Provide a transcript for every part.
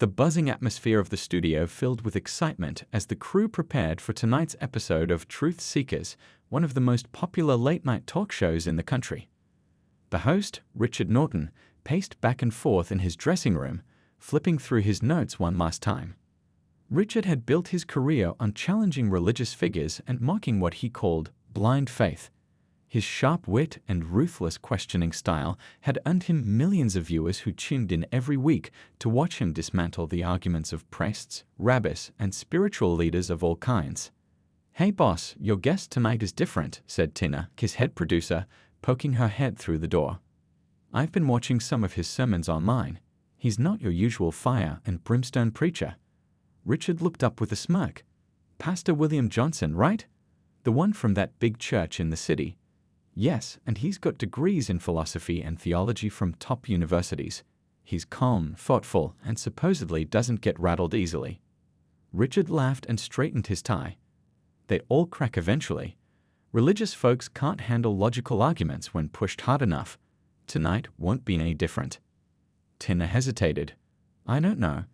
The buzzing atmosphere of the studio filled with excitement as the crew prepared for tonight's episode of Truth Seekers, one of the most popular late-night talk shows in the country. The host, Richard Norton, paced back and forth in his dressing room, flipping through his notes one last time. Richard had built his career on challenging religious figures and mocking what he called blind faith. His sharp wit and ruthless questioning style had earned him millions of viewers who tuned in every week to watch him dismantle the arguments of priests, rabbis, and spiritual leaders of all kinds. "Hey boss, your guest tonight is different," said Tina, his head producer, poking her head through the door. "I've been watching some of his sermons online. He's not your usual fire and brimstone preacher." Richard looked up with a smirk. "Pastor William Johnson, right? The one from that big church in the city." "Yes, and he's got degrees in philosophy and theology from top universities. He's calm, thoughtful, and supposedly doesn't get rattled easily." Richard laughed and straightened his tie. "They all crack eventually. Religious folks can't handle logical arguments when pushed hard enough. Tonight won't be any different." Tina hesitated. "I don't know.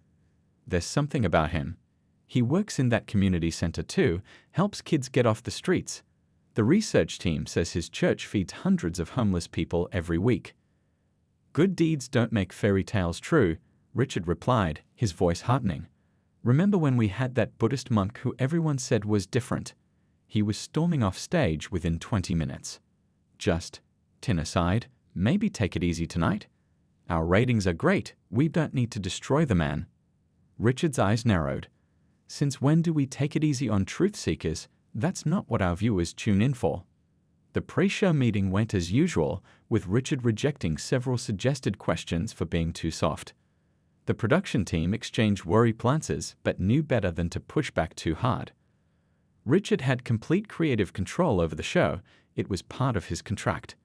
There's something about him. He works in that community center too, helps kids get off the streets. The research team says his church feeds hundreds of homeless people every week." "Good deeds don't make fairy tales true," Richard replied, his voice hardening. "Remember when we had that Buddhist monk who everyone said was different? He was storming off stage within 20 minutes. Just," Tina sighed, "maybe take it easy tonight. Our ratings are great. We don't need to destroy the man." Richard's eyes narrowed. "Since when do we take it easy on Truth Seekers? That's not what our viewers tune in for." The pre-show meeting went as usual, with Richard rejecting several suggested questions for being too soft. The production team exchanged worry glances but knew better than to push back too hard. Richard had complete creative control over the show. It was part of his contract.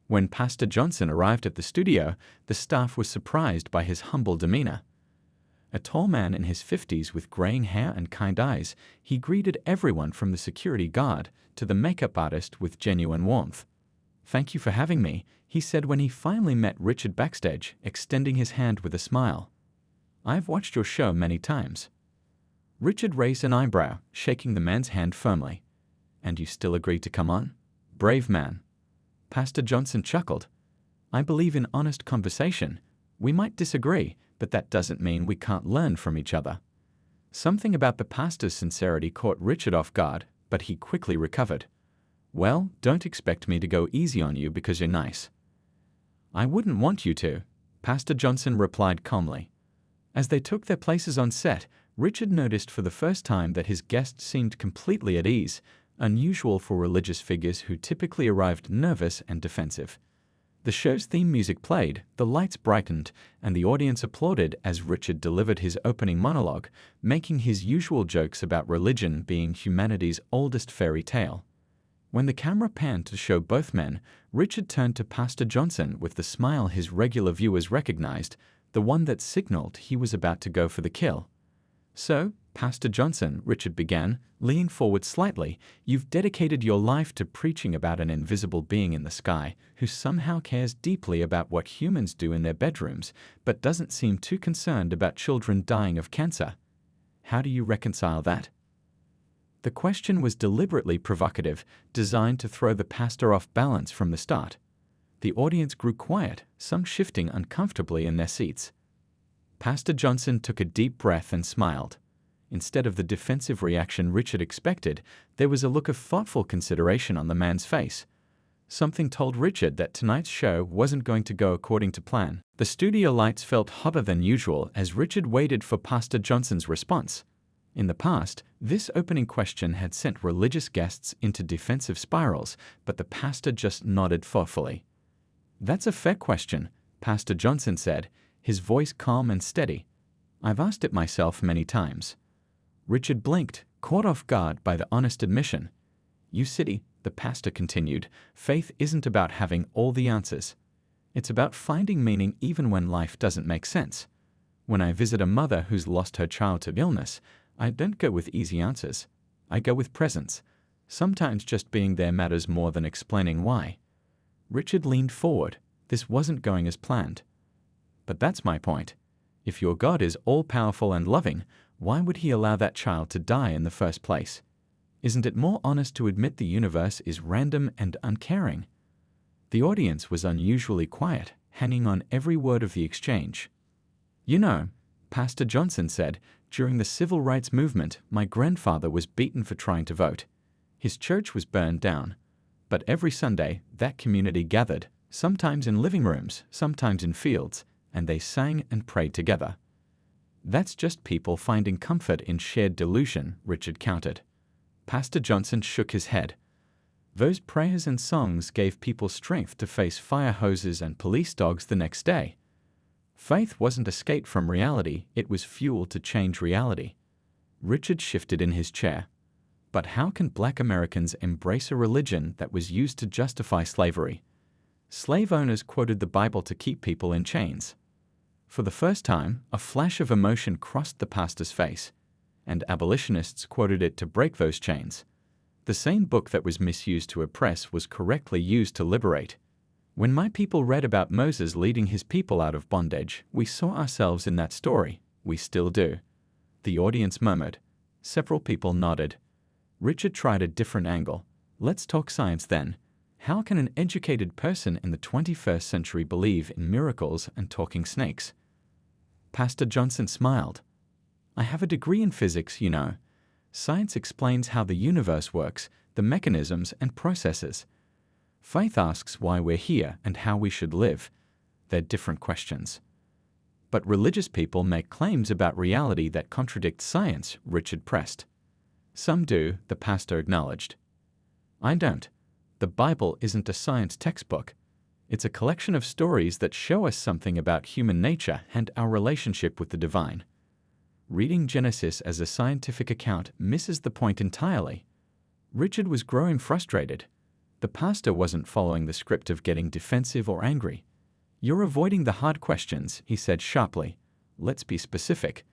When Pastor Johnson arrived at the studio, the staff was surprised by his humble demeanor. A tall man in his 50s with graying hair and kind eyes, he greeted everyone from the security guard to the makeup artist with genuine warmth. "Thank you for having me," he said when he finally met Richard backstage, extending his hand with a smile. "I've watched your show many times." Richard raised an eyebrow, shaking the man's hand firmly. "And you still agreed to come on? Brave man." Pastor Johnson chuckled. "I believe in honest conversation. We might disagree, but that doesn't mean we can't learn from each other." Something about the pastor's sincerity caught Richard off guard, but he quickly recovered. "Well, don't expect me to go easy on you because you're nice." "I wouldn't want you to," Pastor Johnson replied calmly. As they took their places on set, Richard noticed for the first time that his guest seemed completely at ease, unusual for religious figures who typically arrived nervous and defensive. The show's theme music played, the lights brightened, and the audience applauded as Richard delivered his opening monologue, making his usual jokes about religion being humanity's oldest fairy tale. When the camera panned to show both men, Richard turned to Pastor Johnson with the smile his regular viewers recognized, the one that signaled he was about to go for the kill. "So, Pastor Johnson," Richard began, leaning forward slightly, "you've dedicated your life to preaching about an invisible being in the sky who somehow cares deeply about what humans do in their bedrooms, but doesn't seem too concerned about children dying of cancer. How do you reconcile that?" The question was deliberately provocative, designed to throw the pastor off balance from the start. The audience grew quiet, some shifting uncomfortably in their seats. Pastor Johnson took a deep breath and smiled. Instead of the defensive reaction Richard expected, there was a look of thoughtful consideration on the man's face. Something told Richard that tonight's show wasn't going to go according to plan. The studio lights felt hotter than usual as Richard waited for Pastor Johnson's response. In the past, this opening question had sent religious guests into defensive spirals, but the pastor just nodded thoughtfully. "That's a fair question," Pastor Johnson said, his voice calm and steady. "I've asked it myself many times." Richard blinked, caught off guard by the honest admission. "You see," the pastor continued, "faith isn't about having all the answers. It's about finding meaning even when life doesn't make sense. When I visit a mother who's lost her child to illness, I don't go with easy answers. I go with presence. Sometimes just being there matters more than explaining why." Richard leaned forward. This wasn't going as planned. "But that's my point. If your God is all-powerful and loving, why would he allow that child to die in the first place? Isn't it more honest to admit the universe is random and uncaring? The audience was unusually quiet, hanging on every word of the exchange. You know, Pastor Johnson said, during the civil rights movement, my grandfather was beaten for trying to vote. His church was burned down. But every Sunday, that community gathered, sometimes in living rooms, sometimes in fields, and they sang and prayed together. That's just people finding comfort in shared delusion, Richard countered. Pastor Johnson shook his head. Those prayers and songs gave people strength to face fire hoses and police dogs the next day. Faith wasn't escape from reality, it was fuel to change reality. Richard shifted in his chair. But how can black Americans embrace a religion that was used to justify slavery? Slave owners quoted the Bible to keep people in chains. For the first time, a flash of emotion crossed the pastor's face, and abolitionists quoted it to break those chains. The same book that was misused to oppress was correctly used to liberate. When my people read about Moses leading his people out of bondage, we saw ourselves in that story. We still do. The audience murmured. Several people nodded. Richard tried a different angle. Let's talk science then. How can an educated person in the 21st century believe in miracles and talking snakes? Pastor Johnson smiled. I have a degree in physics, you know. Science explains how the universe works, the mechanisms and processes. Faith asks why we're here and how we should live. They're different questions. But religious people make claims about reality that contradict science, Richard pressed. Some do, the pastor acknowledged. I don't. The Bible isn't a science textbook. It's a collection of stories that show us something about human nature and our relationship with the divine. Reading Genesis as a scientific account misses the point entirely. Richard was growing frustrated. The pastor wasn't following the script of getting defensive or angry. You're avoiding the hard questions, he said sharply. Let's be specific.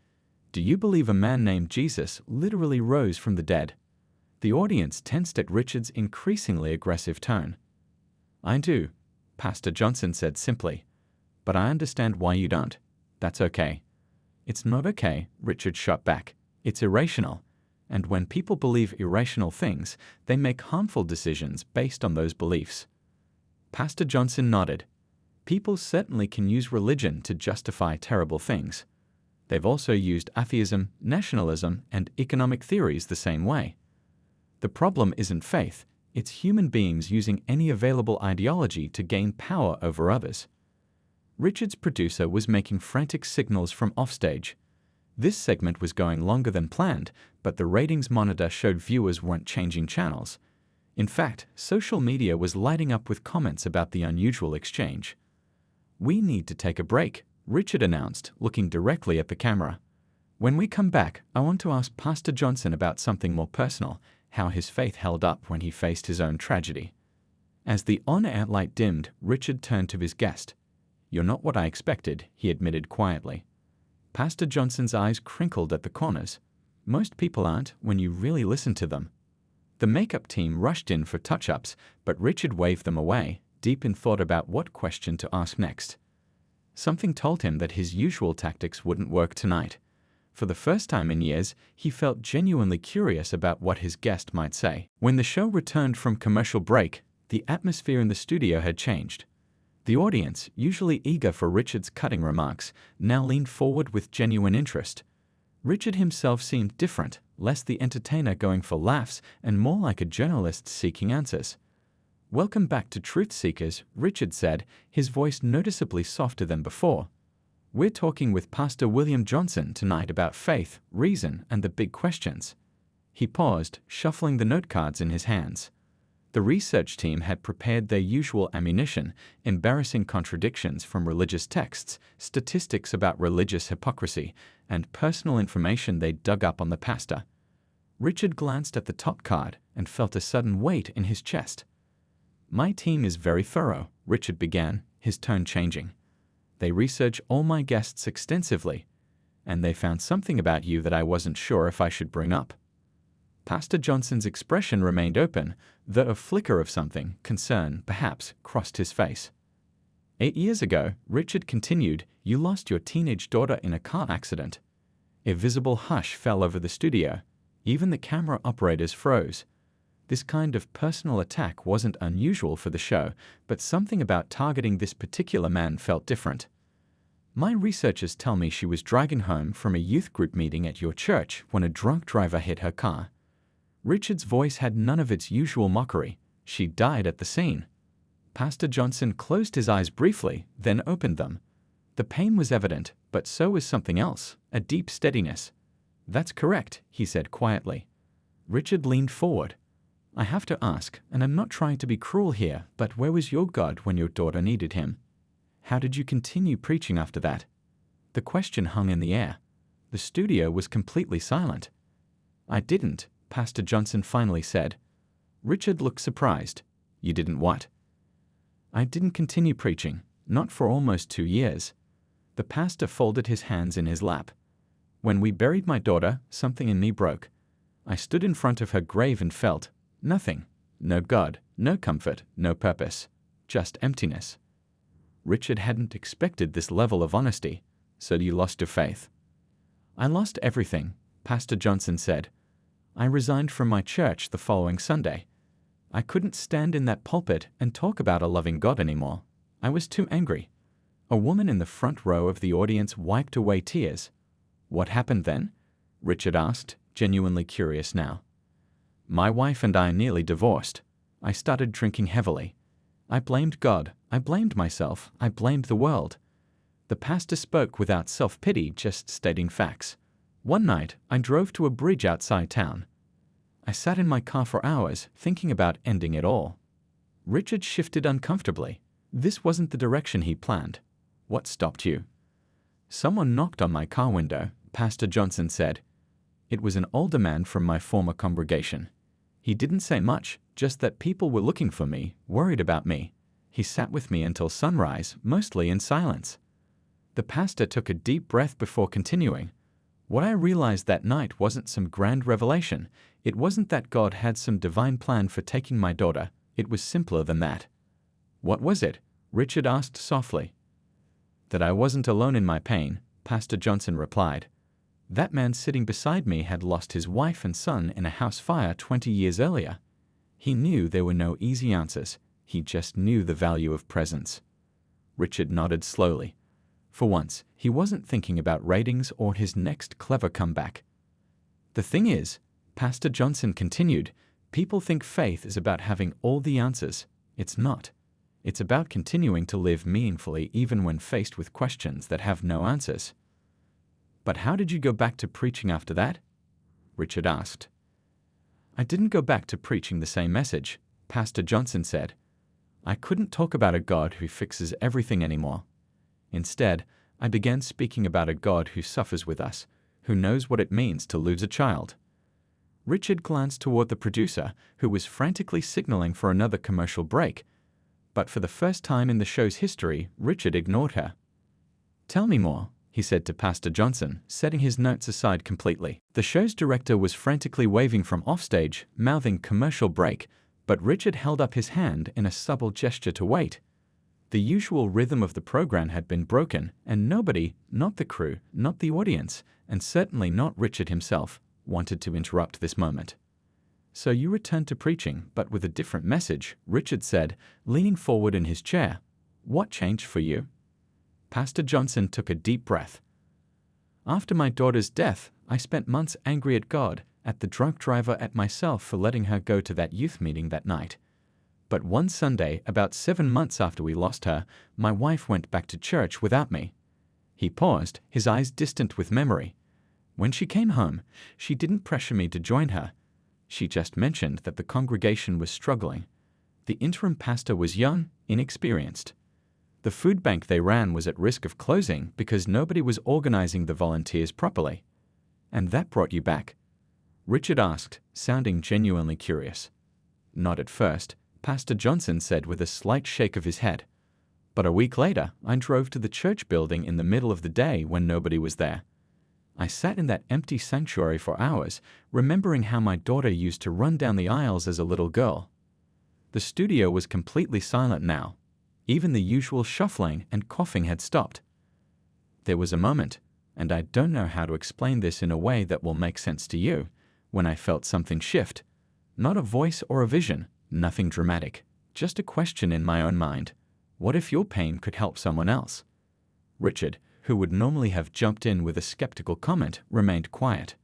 Do you believe a man named Jesus literally rose from the dead? The audience tensed at Richard's increasingly aggressive tone. I do, Pastor Johnson said simply. But I understand why you don't. That's okay. It's not okay, Richard shot back. It's irrational. And when people believe irrational things, they make harmful decisions based on those beliefs. Pastor Johnson nodded. People certainly can use religion to justify terrible things. They've also used atheism, nationalism, and economic theories the same way. The problem isn't faith, it's human beings using any available ideology to gain power over others. Richard's producer was making frantic signals from offstage. This segment was going longer than planned, but the ratings monitor showed viewers weren't changing channels. In fact, social media was lighting up with comments about the unusual exchange. We need to take a break, Richard announced, looking directly at the camera. When we come back, I want to ask Pastor Johnson about something more personal, how his faith held up when he faced his own tragedy. As the on-air light dimmed, Richard turned to his guest. You're not what I expected, he admitted quietly. Pastor Johnson's eyes crinkled at the corners. Most people aren't when you really listen to them. The makeup team rushed in for touch-ups, but Richard waved them away, deep in thought about what question to ask next. Something told him that his usual tactics wouldn't work tonight. For the first time in years, he felt genuinely curious about what his guest might say. When the show returned from commercial break, the atmosphere in the studio had changed. The audience, usually eager for Richard's cutting remarks, now leaned forward with genuine interest. Richard himself seemed different, less the entertainer going for laughs and more like a journalist seeking answers. Welcome back to Truth Seekers, Richard said, his voice noticeably softer than before. We're talking with Pastor William Johnson tonight about faith, reason, and the big questions. He paused, shuffling the note cards in his hands. The research team had prepared their usual ammunition, embarrassing contradictions from religious texts, statistics about religious hypocrisy, and personal information they'd dug up on the pastor. Richard glanced at the top card and felt a sudden weight in his chest. My team is very thorough, Richard began, his tone changing. They research all my guests extensively, and they found something about you that I wasn't sure if I should bring up. Pastor Johnson's expression remained open, though a flicker of something, concern, perhaps, crossed his face. 8 years ago, Richard continued, you lost your teenage daughter in a car accident. A visible hush fell over the studio. Even the camera operators froze. This kind of personal attack wasn't unusual for the show, but something about targeting this particular man felt different. My researchers tell me she was driving home from a youth group meeting at your church when a drunk driver hit her car. Richard's voice had none of its usual mockery. She died at the scene. Pastor Johnson closed his eyes briefly, then opened them. The pain was evident, but so was something else, a deep steadiness. That's correct, he said quietly. Richard leaned forward. I have to ask, and I'm not trying to be cruel here, but where was your God when your daughter needed him? How did you continue preaching after that? The question hung in the air. The studio was completely silent. I didn't, Pastor Johnson finally said. Richard looked surprised. You didn't what? I didn't continue preaching, not for almost 2 years. The pastor folded his hands in his lap. When we buried my daughter, something in me broke. I stood in front of her grave and felt nothing. No God, no comfort, no purpose. Just emptiness. Richard hadn't expected this level of honesty. So you lost your faith? I lost everything, Pastor Johnson said. I resigned from my church the following Sunday. I couldn't stand in that pulpit and talk about a loving God anymore. I was too angry. A woman in the front row of the audience wiped away tears. What happened then? Richard asked, genuinely curious now. My wife and I nearly divorced. I started drinking heavily. I blamed God. I blamed myself. I blamed the world. The pastor spoke without self-pity, just stating facts. One night, I drove to a bridge outside town. I sat in my car for hours, thinking about ending it all. Richard shifted uncomfortably. This wasn't the direction he planned. What stopped you? Someone knocked on my car window, Pastor Johnson said. It was an older man from my former congregation. He didn't say much, just that people were looking for me, worried about me. He sat with me until sunrise, mostly in silence. The pastor took a deep breath before continuing. What I realized that night wasn't some grand revelation. It wasn't that God had some divine plan for taking my daughter. It was simpler than that. What was it? Richard asked softly. That I wasn't alone in my pain, Pastor Johnson replied. That man sitting beside me had lost his wife and son in a house fire 20 years earlier. He knew there were no easy answers. He just knew the value of presence. Richard nodded slowly. For once, he wasn't thinking about ratings or his next clever comeback. The thing is, Pastor Johnson continued, people think faith is about having all the answers. It's not. It's about continuing to live meaningfully even when faced with questions that have no answers. But how did you go back to preaching after that? Richard asked. I didn't go back to preaching the same message, Pastor Johnson said. I couldn't talk about a God who fixes everything anymore. Instead, I began speaking about a God who suffers with us, who knows what it means to lose a child. Richard glanced toward the producer, who was frantically signaling for another commercial break. But for the first time in the show's history, Richard ignored her. Tell me more, he said to Pastor Johnson, setting his notes aside completely. The show's director was frantically waving from offstage, mouthing commercial break, but Richard held up his hand in a subtle gesture to wait. The usual rhythm of the program had been broken, and nobody, not the crew, not the audience, and certainly not Richard himself, wanted to interrupt this moment. So you returned to preaching, but with a different message, Richard said, leaning forward in his chair. What changed for you? Pastor Johnson took a deep breath. After my daughter's death, I spent months angry at God, at the drunk driver, at myself for letting her go to that youth meeting that night. But one Sunday, about 7 months after we lost her, my wife went back to church without me. He paused, his eyes distant with memory. When she came home, she didn't pressure me to join her. She just mentioned that the congregation was struggling. The interim pastor was young, inexperienced. The food bank they ran was at risk of closing because nobody was organizing the volunteers properly. And that brought you back? Richard asked, sounding genuinely curious. Not at first, Pastor Johnson said with a slight shake of his head. But a week later, I drove to the church building in the middle of the day when nobody was there. I sat in that empty sanctuary for hours, remembering how my daughter used to run down the aisles as a little girl. The studio was completely silent now. Even the usual shuffling and coughing had stopped. There was a moment, and I don't know how to explain this in a way that will make sense to you, when I felt something shift. Not a voice or a vision, nothing dramatic, just a question in my own mind. What if your pain could help someone else? Richard, who would normally have jumped in with a skeptical comment, remained quiet.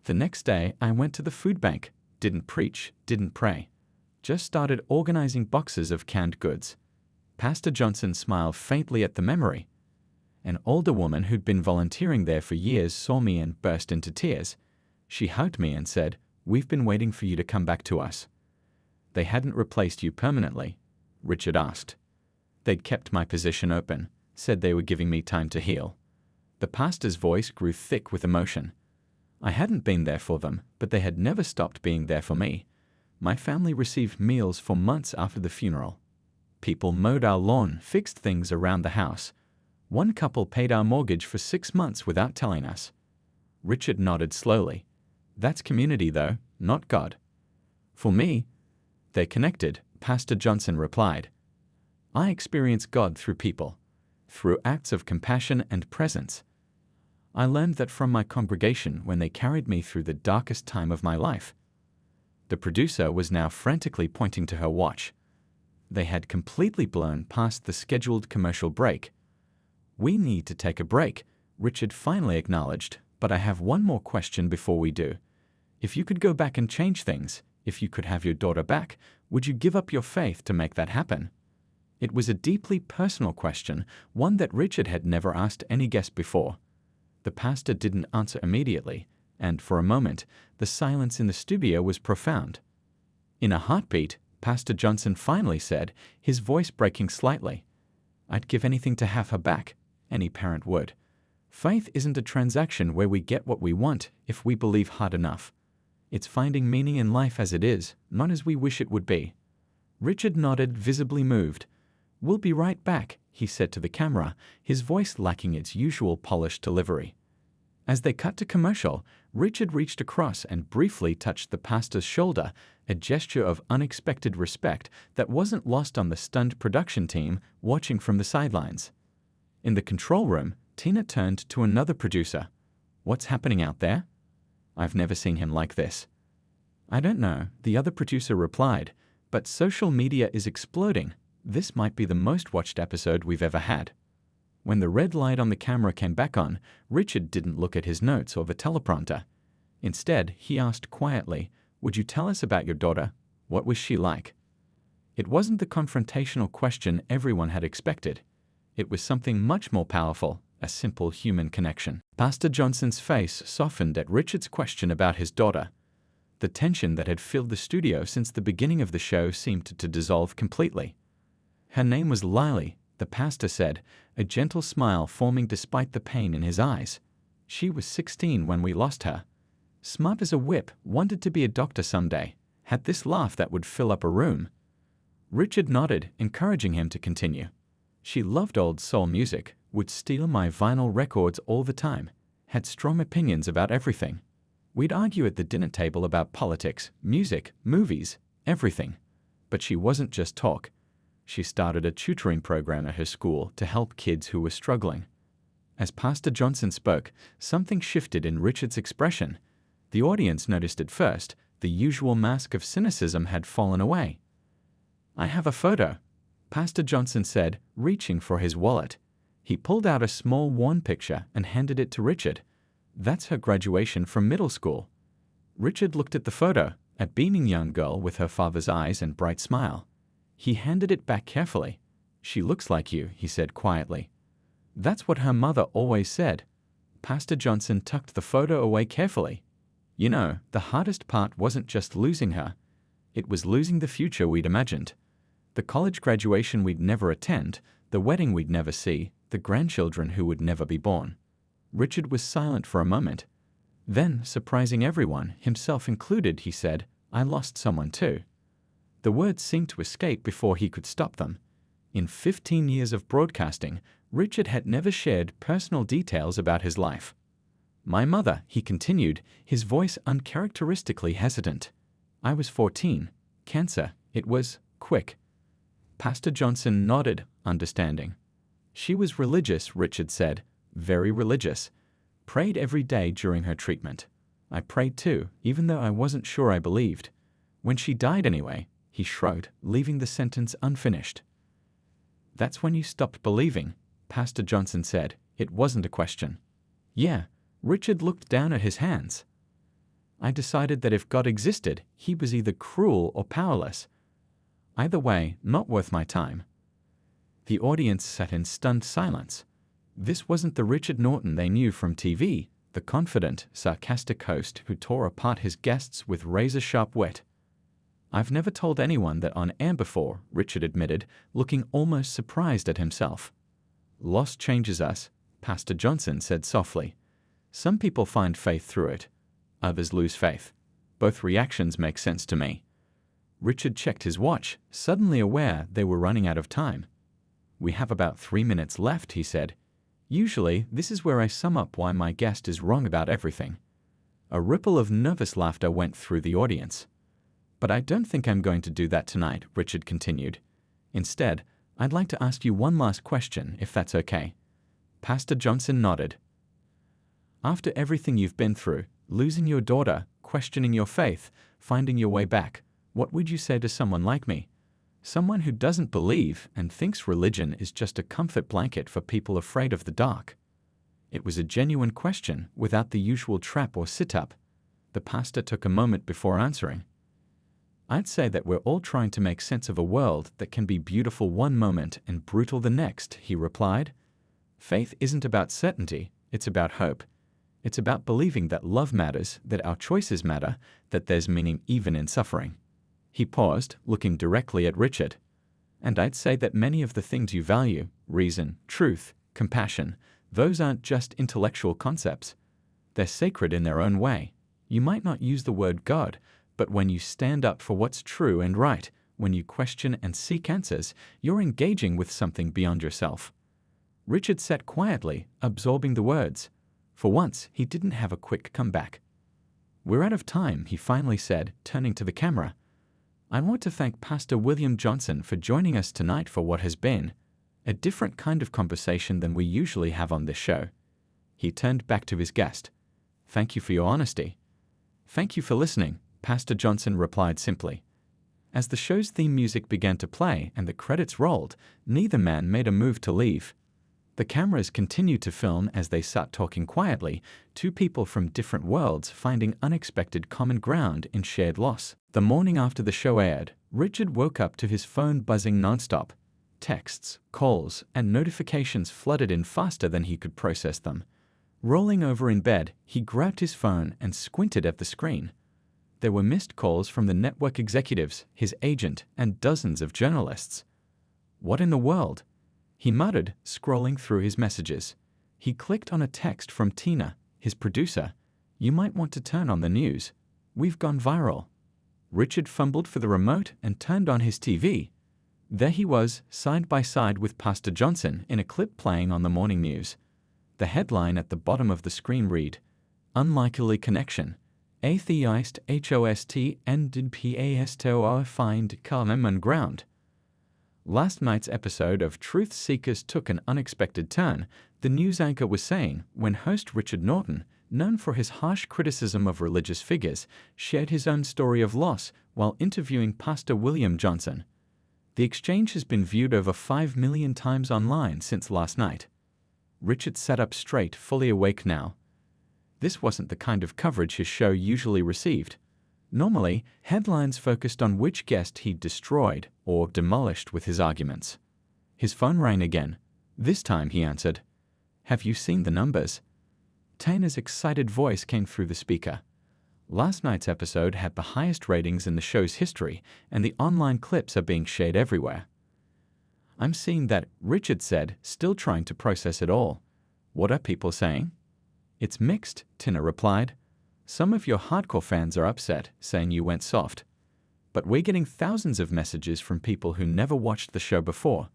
The next day, I went to the food bank, didn't preach, didn't pray. Just started organizing boxes of canned goods. Pastor Johnson smiled faintly at the memory. An older woman who'd been volunteering there for years saw me and burst into tears. She hugged me and said, "We've been waiting for you to come back to us." They hadn't replaced you permanently? Richard asked. They'd kept my position open, said they were giving me time to heal. The pastor's voice grew thick with emotion. I hadn't been there for them, but they had never stopped being there for me. My family received meals for months after the funeral. People mowed our lawn, fixed things around the house. One couple paid our mortgage for 6 months without telling us. Richard nodded slowly. That's community, though, not God. For me, they connected, Pastor Johnson replied. I experience God through people, through acts of compassion and presence. I learned that from my congregation when they carried me through the darkest time of my life. The producer was now frantically pointing to her watch. They had completely blown past the scheduled commercial break. We need to take a break, Richard finally acknowledged, but I have one more question before we do. If you could go back and change things, if you could have your daughter back, would you give up your faith to make that happen? It was a deeply personal question, one that Richard had never asked any guest before. The pastor didn't answer immediately, and for a moment, the silence in the studio was profound. In a heartbeat, Pastor Johnson finally said, his voice breaking slightly, "I'd give anything to have her back. Any parent would. Faith isn't a transaction where we get what we want if we believe hard enough. It's finding meaning in life as it is, not as we wish it would be." Richard nodded, visibly moved. "We'll be right back," he said to the camera, his voice lacking its usual polished delivery. As they cut to commercial, Richard reached across and briefly touched the pastor's shoulder, a gesture of unexpected respect that wasn't lost on the stunned production team watching from the sidelines. In the control room, Tina turned to another producer. "What's happening out there?" "I've never seen him like this." "I don't know," the other producer replied, "but social media is exploding. This might be the most watched episode we've ever had." When the red light on the camera came back on, Richard didn't look at his notes or the teleprompter. Instead, he asked quietly, "Would you tell us about your daughter? What was she like?" It wasn't the confrontational question everyone had expected. It was something much more powerful, a simple human connection. Pastor Johnson's face softened at Richard's question about his daughter. The tension that had filled the studio since the beginning of the show seemed to dissolve completely. "Her name was Lily," the pastor said, a gentle smile forming despite the pain in his eyes. "She was 16 when we lost her. Smart as a whip, wanted to be a doctor someday, had this laugh that would fill up a room." Richard nodded, encouraging him to continue. "She loved old soul music, would steal my vinyl records all the time, had strong opinions about everything. We'd argue at the dinner table about politics, music, movies, everything. But she wasn't just talk. She started a tutoring program at her school to help kids who were struggling." As Pastor Johnson spoke, something shifted in Richard's expression. The audience noticed it first. The usual mask of cynicism had fallen away. "I have a photo," Pastor Johnson said, reaching for his wallet. He pulled out a small worn picture and handed it to Richard. "That's her graduation from middle school." Richard looked at the photo, a beaming young girl with her father's eyes and bright smile. He handed it back carefully. "She looks like you," he said quietly. "That's what her mother always said." Pastor Johnson tucked the photo away carefully. "You know, the hardest part wasn't just losing her. It was losing the future we'd imagined. The college graduation we'd never attend, the wedding we'd never see, the grandchildren who would never be born." Richard was silent for a moment. Then, surprising everyone, himself included, he said, "I lost someone too." The words seemed to escape before he could stop them. In 15 years of broadcasting, Richard had never shared personal details about his life. "My mother," he continued, his voice uncharacteristically hesitant. "I was 14. Cancer. It was quick." Pastor Johnson nodded, understanding. She was religious, Richard said, very religious. Prayed every day during her treatment. I prayed too, even though I wasn't sure I believed. When she died anyway, he shrugged, leaving the sentence unfinished. That's when you stopped believing, Pastor Johnson said. It wasn't a question. Yeah, Richard looked down at his hands. I decided that if God existed, he was either cruel or powerless. Either way, not worth my time. The audience sat in stunned silence. This wasn't the Richard Norton they knew from TV, the confident, sarcastic host who tore apart his guests with razor-sharp wit. I've never told anyone that on air before, Richard admitted, looking almost surprised at himself. Loss changes us, Pastor Johnson said softly. Some people find faith through it. Others lose faith. Both reactions make sense to me. Richard checked his watch, suddenly aware they were running out of time. We have about 3 minutes left, he said. Usually, this is where I sum up why my guest is wrong about everything. A ripple of nervous laughter went through the audience. But I don't think I'm going to do that tonight, Richard continued. Instead, I'd like to ask you one last question, if that's okay. Pastor Johnson nodded. After everything you've been through, losing your daughter, questioning your faith, finding your way back, what would you say to someone like me? Someone who doesn't believe and thinks religion is just a comfort blanket for people afraid of the dark. It was a genuine question without the usual trap or sit-up. The pastor took a moment before answering. I'd say that we're all trying to make sense of a world that can be beautiful one moment and brutal the next, he replied. Faith isn't about certainty, it's about hope. It's about believing that love matters, that our choices matter, that there's meaning even in suffering. He paused, looking directly at Richard. And I'd say that many of the things you value, reason, truth, compassion, those aren't just intellectual concepts. They're sacred in their own way. You might not use the word God, but when you stand up for what's true and right, when you question and seek answers, you're engaging with something beyond yourself. Richard sat quietly, absorbing the words. For once, he didn't have a quick comeback. We're out of time, he finally said, turning to the camera. I want to thank Pastor William Johnson for joining us tonight for what has been a different kind of conversation than we usually have on this show. He turned back to his guest. Thank you for your honesty. Thank you for listening, Pastor Johnson replied simply. As the show's theme music began to play and the credits rolled, neither man made a move to leave. The cameras continued to film as they sat talking quietly, two people from different worlds finding unexpected common ground in shared loss. The morning after the show aired, Richard woke up to his phone buzzing nonstop. Texts, calls, and notifications flooded in faster than he could process them. Rolling over in bed, he grabbed his phone and squinted at the screen. There were missed calls from the network executives, his agent, and dozens of journalists. What in the world? He muttered, scrolling through his messages. He clicked on a text from Tina, his producer. You might want to turn on the news. We've gone viral. Richard fumbled for the remote and turned on his TV. There he was, side by side with Pastor Johnson in a clip playing on the morning news. The headline at the bottom of the screen read, Unlikely Connection. Atheist HOST and PASTO find common ground. Last night's episode of Truth Seekers took an unexpected turn, the news anchor was saying, when host Richard Norton, known for his harsh criticism of religious figures, shared his own story of loss while interviewing Pastor William Johnson. The exchange has been viewed over 5 million times online since last night. Richard sat up straight, fully awake now. This wasn't the kind of coverage his show usually received. Normally, headlines focused on which guest he'd destroyed or demolished with his arguments. His phone rang again. This time he answered. Have you seen the numbers? Tana's excited voice came through the speaker. Last night's episode had the highest ratings in the show's history, and the online clips are being shared everywhere. I'm seeing that, Richard said, still trying to process it all. What are people saying? It's mixed, Tina replied. Some of your hardcore fans are upset, saying you went soft. But we're getting thousands of messages from people who never watched the show before.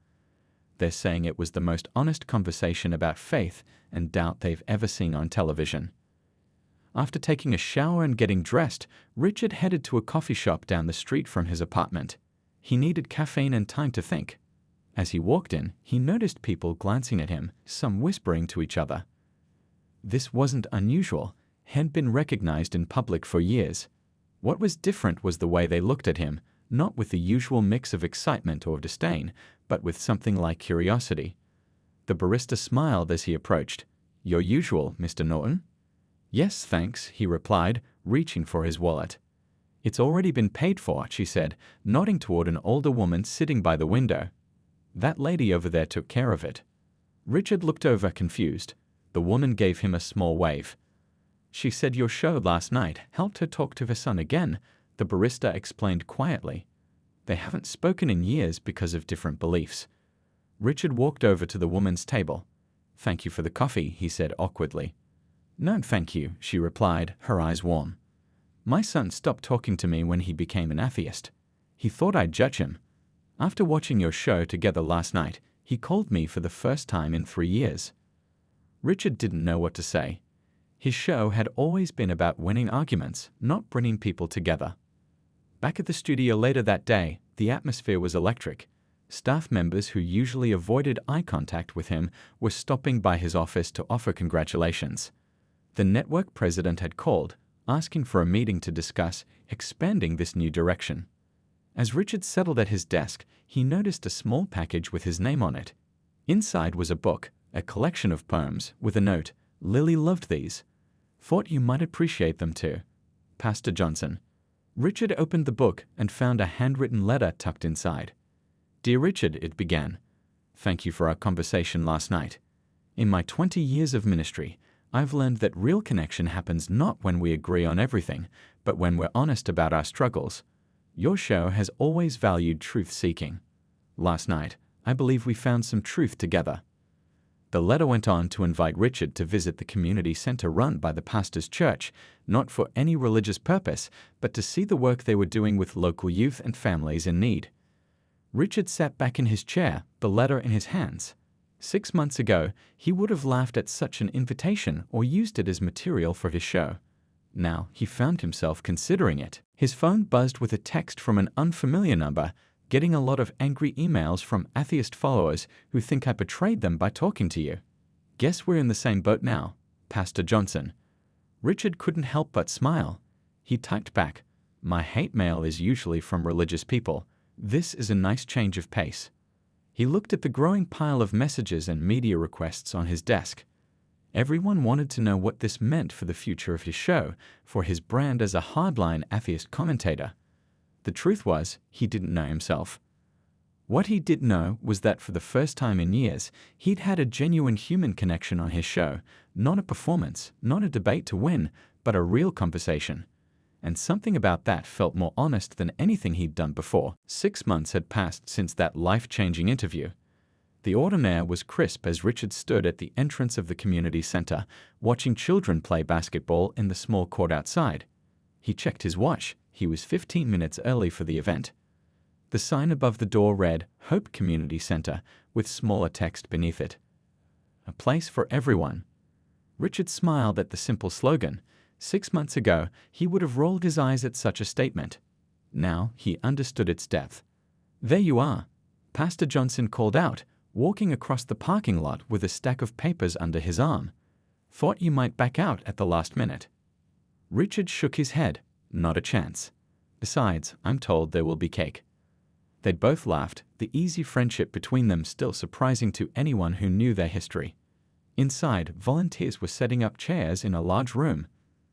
They're saying it was the most honest conversation about faith and doubt they've ever seen on television. After taking a shower and getting dressed, Richard headed to a coffee shop down the street from his apartment. He needed caffeine and time to think. As he walked in, he noticed people glancing at him, some whispering to each other. This wasn't unusual. He had been recognized in public for years. What was different was the way they looked at him, not with the usual mix of excitement or disdain, but with something like curiosity. The barista smiled as he approached. "Your usual, Mr. Norton?" "Yes, thanks," he replied, reaching for his wallet. "It's already been paid for," she said, nodding toward an older woman sitting by the window. "That lady over there took care of it." Richard looked over confused. The woman gave him a small wave. "She said your show last night helped her talk to her son again," the barista explained quietly. "They haven't spoken in years because of different beliefs." Richard walked over to the woman's table. "Thank you for the coffee," he said awkwardly. "No, thank you," she replied, her eyes warm. "My son stopped talking to me when he became an atheist. He thought I'd judge him. After watching your show together last night, he called me for the first time in 3 years." Richard didn't know what to say. His show had always been about winning arguments, not bringing people together. Back at the studio later that day, the atmosphere was electric. Staff members who usually avoided eye contact with him were stopping by his office to offer congratulations. The network president had called, asking for a meeting to discuss expanding this new direction. As Richard settled at his desk, he noticed a small package with his name on it. Inside was a book, a collection of poems, with a note, "Lily loved these. Thought you might appreciate them too. Pastor Johnson." Richard opened the book and found a handwritten letter tucked inside. "Dear Richard," it began, "thank you for our conversation last night. In my 20 years of ministry, I've learned that real connection happens not when we agree on everything, but when we're honest about our struggles. Your show has always valued truth-seeking. Last night, I believe we found some truth together." The letter went on to invite Richard to visit the community center run by the pastor's church, not for any religious purpose, but to see the work they were doing with local youth and families in need. Richard sat back in his chair, the letter in his hands. 6 months ago, he would have laughed at such an invitation or used it as material for his show. Now he found himself considering it. His phone buzzed with a text from an unfamiliar number, getting a lot of angry emails from atheist followers who think I betrayed them by talking to you. Guess we're in the same boat now, Pastor Johnson. Richard couldn't help but smile. He typed back, "My hate mail is usually from religious people. This is a nice change of pace." He looked at the growing pile of messages and media requests on his desk. Everyone wanted to know what this meant for the future of his show, for his brand as a hardline atheist commentator. The truth was, he didn't know himself. What he did know was that for the first time in years, he'd had a genuine human connection on his show, not a performance, not a debate to win, but a real conversation. And something about that felt more honest than anything he'd done before. 6 months had passed since that life-changing interview. The autumn air was crisp as Richard stood at the entrance of the community center, watching children play basketball in the small court outside. He checked his watch. He was 15 minutes early for the event. The sign above the door read, "Hope Community Center," with smaller text beneath it. A place for everyone. Richard smiled at the simple slogan. 6 months ago, he would have rolled his eyes at such a statement. Now he understood its depth. "There you are," Pastor Johnson called out, walking across the parking lot with a stack of papers under his arm. "Thought you might back out at the last minute." Richard shook his head. "Not a chance. Besides, I'm told there will be cake." They'd both laughed, the easy friendship between them still surprising to anyone who knew their history. Inside, volunteers were setting up chairs in a large room.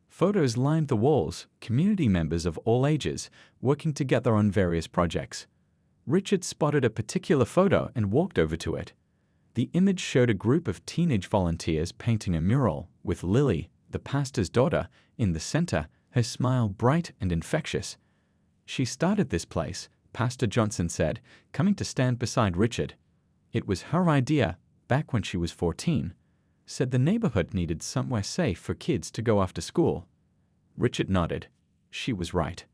Photos lined the walls, community members of all ages, working together on various projects. Richard spotted a particular photo and walked over to it. The image showed a group of teenage volunteers painting a mural, with Lily, the pastor's daughter, in the center, her smile bright and infectious. "She started this place," Pastor Johnson said, coming to stand beside Richard. "It was her idea, back when she was 14. Said the neighborhood needed somewhere safe for kids to go after school." Richard nodded. She was right.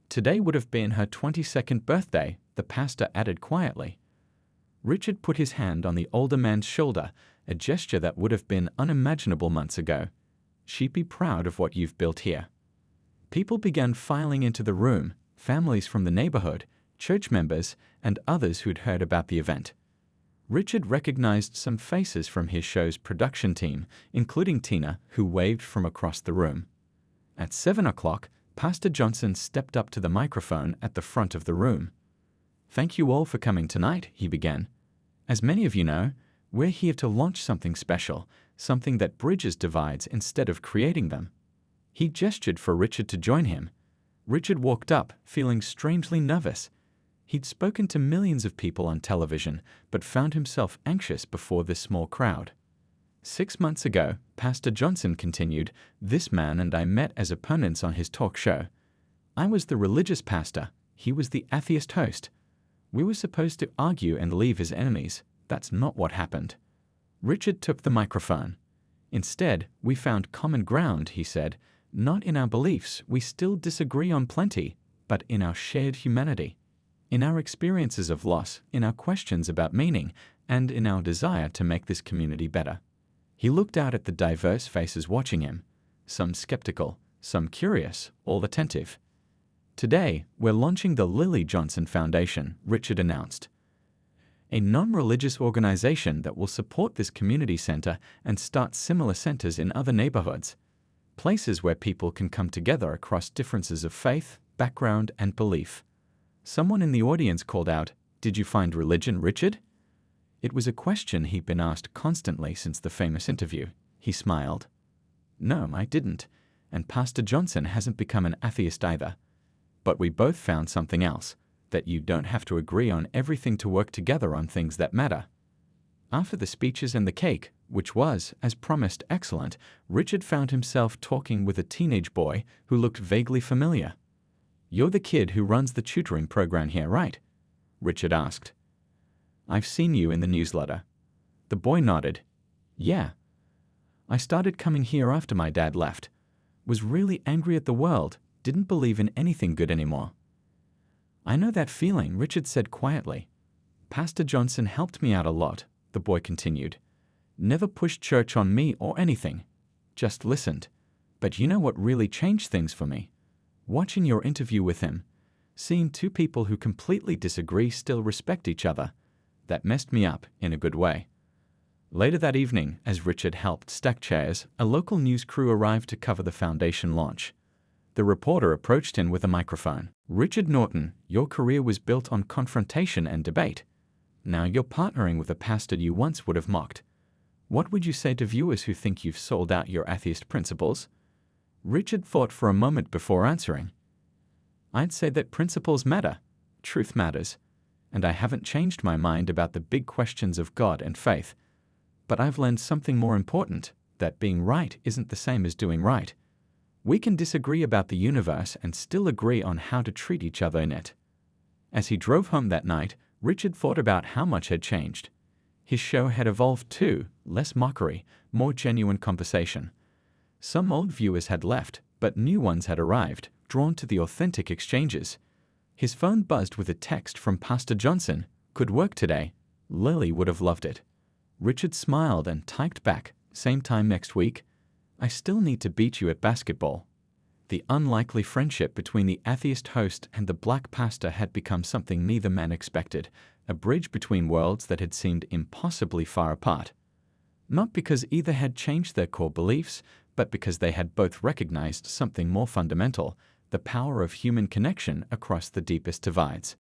Today would have been her 22nd birthday, the pastor added quietly. Richard put his hand on the older man's shoulder, a gesture that would have been unimaginable months ago. "She'd be proud of what you've built here." People began filing into the room, families from the neighborhood, church members, and others who'd heard about the event. Richard recognized some faces from his show's production team, including Tina, who waved from across the room. At 7 o'clock, Pastor Johnson stepped up to the microphone at the front of the room. "Thank you all for coming tonight," he began. "As many of you know, we're here to launch something special, something that bridges divides instead of creating them." He gestured for Richard to join him. Richard walked up, feeling strangely nervous. He'd spoken to millions of people on television, but found himself anxious before this small crowd. 6 months ago, Pastor Johnson continued, "This man and I met as opponents on his talk show. I was the religious pastor, he was the atheist host. We were supposed to argue and leave as enemies. That's not what happened." Richard took the microphone. "Instead, we found common ground," he said. "Not in our beliefs, we still disagree on plenty, but in our shared humanity. In our experiences of loss, in our questions about meaning, and in our desire to make this community better." He looked out at the diverse faces watching him, some skeptical, some curious, all attentive. "Today, we're launching the Lily Johnson Foundation," Richard announced. "A non-religious organization that will support this community center and start similar centers in other neighborhoods. Places where people can come together across differences of faith, background, and belief." Someone in the audience called out, "Did you find religion, Richard?" It was a question he'd been asked constantly since the famous interview. He smiled. "No, I didn't, and Pastor Johnson hasn't become an atheist either. But we both found something else, that you don't have to agree on everything to work together on things that matter." After the speeches and the cake, which was, as promised, excellent, Richard found himself talking with a teenage boy who looked vaguely familiar. "You're the kid who runs the tutoring program here, right?" Richard asked. "I've seen you in the newsletter." The boy nodded. "Yeah. I started coming here after my dad left. Was really angry at the world, didn't believe in anything good anymore." "I know that feeling," Richard said quietly. "Pastor Johnson helped me out a lot," the boy continued. "Never pushed church on me or anything. Just listened. But you know what really changed things for me? Watching your interview with him. Seeing two people who completely disagree still respect each other. That messed me up in a good way." Later that evening, as Richard helped stack chairs, a local news crew arrived to cover the foundation launch. The reporter approached him with a microphone. "Richard Norton, your career was built on confrontation and debate. Now you're partnering with a pastor you once would have mocked. What would you say to viewers who think you've sold out your atheist principles?" Richard thought for a moment before answering. "I'd say that principles matter. Truth matters. And I haven't changed my mind about the big questions of God and faith. But I've learned something more important, that being right isn't the same as doing right. We can disagree about the universe and still agree on how to treat each other in it." As he drove home that night, Richard thought about how much had changed. His show had evolved too, less mockery, more genuine conversation. Some old viewers had left, but new ones had arrived, drawn to the authentic exchanges. His phone buzzed with a text from Pastor Johnson. "Could work today. Lily would have loved it." Richard smiled and typed back, "Same time next week. I still need to beat you at basketball." The unlikely friendship between the atheist host and the black pastor had become something neither man expected, a bridge between worlds that had seemed impossibly far apart. Not because either had changed their core beliefs, but because they had both recognized something more fundamental, the power of human connection across the deepest divides.